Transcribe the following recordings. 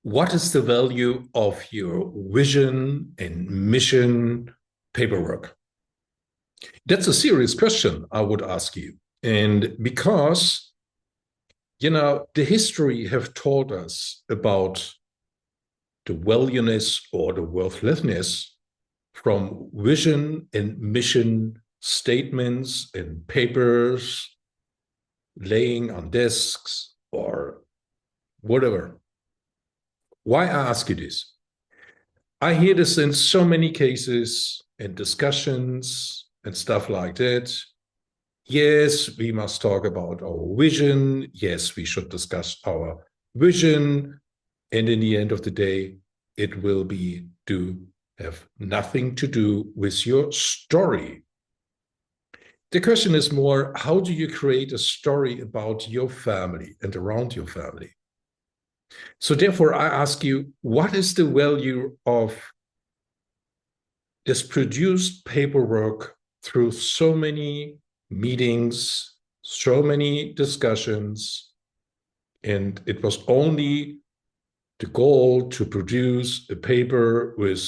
What is the value of your vision and mission paperwork? That's a serious question, I would ask you. And because, the history have taught us about the valueness or the worthlessness from vision and mission statements and papers laying on desks or whatever. Why I ask you this? I hear this in so many cases and discussions and stuff like that. Yes, we must talk about our vision. Yes, we should discuss our vision. And in the end of the day, it will be to have nothing to do with your story. The question is more, how do you create a story about your family and around your family? So therefore, I ask you, what is the value of this produced paperwork through so many meetings, so many discussions, and it was only the goal to produce a paper with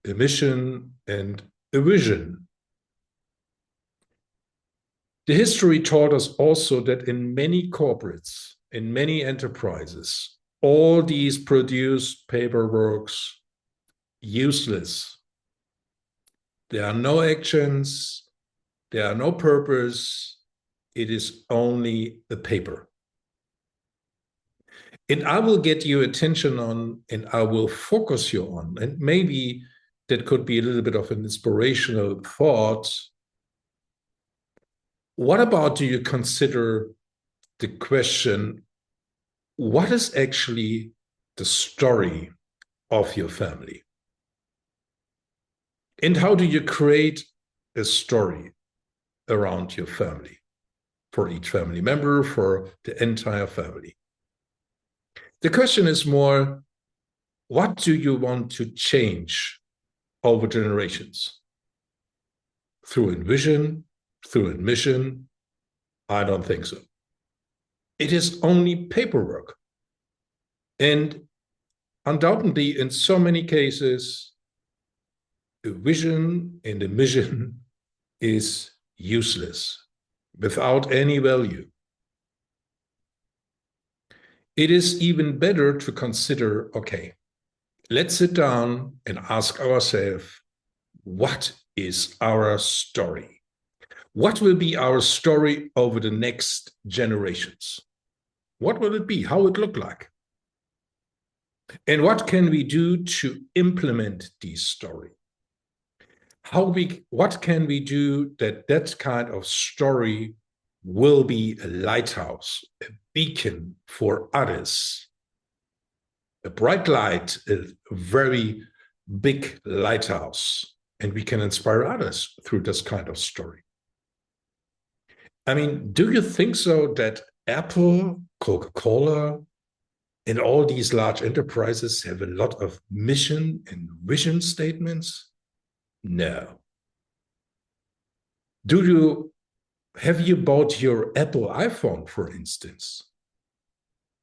a mission and a vision. The history taught us also that in many corporates, in many enterprises, all these produced paperworks useless. There are no actions, there are no purpose, it is only a paper. And I will get your attention on, and I will focus you on, and maybe that could be a little bit of an inspirational thought. What about do you consider the question, what is actually the story of your family? And how do you create a story around your family, for each family member, for the entire family? The question is more, what do you want to change over generations? Through a vision, through a mission? I don't think so. It is only paperwork. And undoubtedly, in so many cases, a vision and a mission is useless, without any value. It is even better to consider, okay, let's sit down and ask ourselves, what is our story? What will be our story over the next generations? What will it be? How will it look like? And what can we do to implement this story? What can we do that kind of story will be a lighthouse, a beacon for others, a bright light, a very big lighthouse, and we can inspire others through this kind of story. I mean, do you think so that Apple, Coca-Cola, and all these large enterprises have a lot of mission and vision statements? No. Have you bought your Apple iPhone, for instance,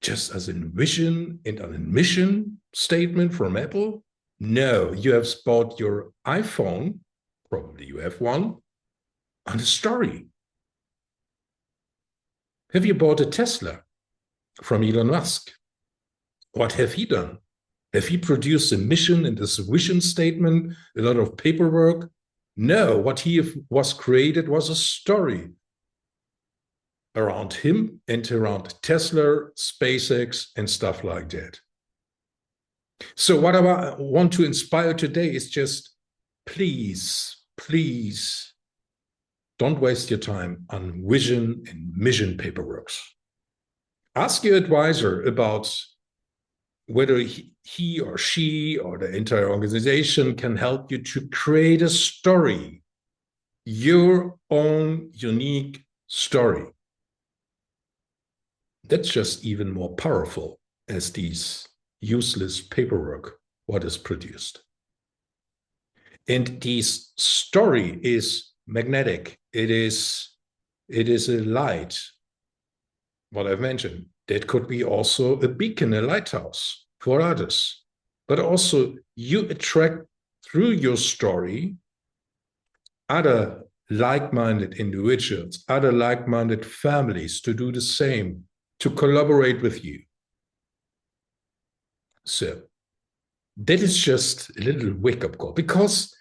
just as a vision and an mission statement from Apple? No, you have bought your iPhone, probably you have one, on a story. Have you bought a Tesla from Elon Musk? What have he done? Have he produced a mission and this vision statement, a lot of paperwork? No, what he was created was a story around him and around Tesla, SpaceX, and stuff like that. So what I want to inspire today is just, please, please, don't waste your time on vision and mission paperworks. Ask your advisor about whether he or she or the entire organization can help you to create a story, your own unique story. That's just even more powerful as these useless paperwork, what is produced. And this story is magnetic. It is a light, what I've mentioned. That could be also a beacon, a lighthouse for others, but also you attract through your story other like-minded individuals, other like-minded families to do the same, to collaborate with you. So that is just a little wake-up call, because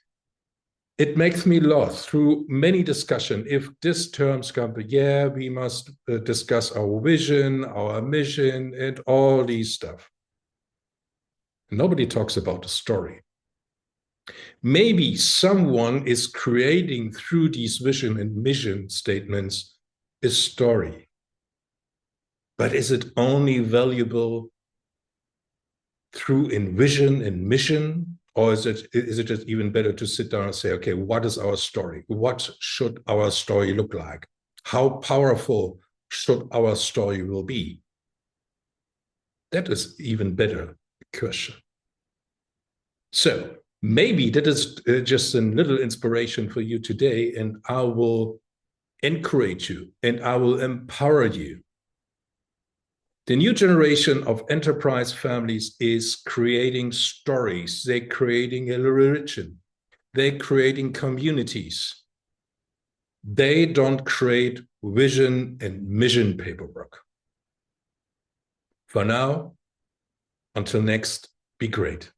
it makes me laugh through many discussions. If these terms come, yeah, we must discuss our vision, our mission, and all these stuff. Nobody talks about the story. Maybe someone is creating through these vision and mission statements a story. But is it only valuable through in vision and mission? Or is it just even better to sit down and say, okay, what is our story? What should our story look like? How powerful should our story will be? That is even better question. So maybe that is just a little inspiration for you today, and I will encourage you and I will empower you. The new generation of enterprise families is creating stories. They're creating a religion. They're creating communities. They don't create vision and mission paperwork. For now, until next, be great.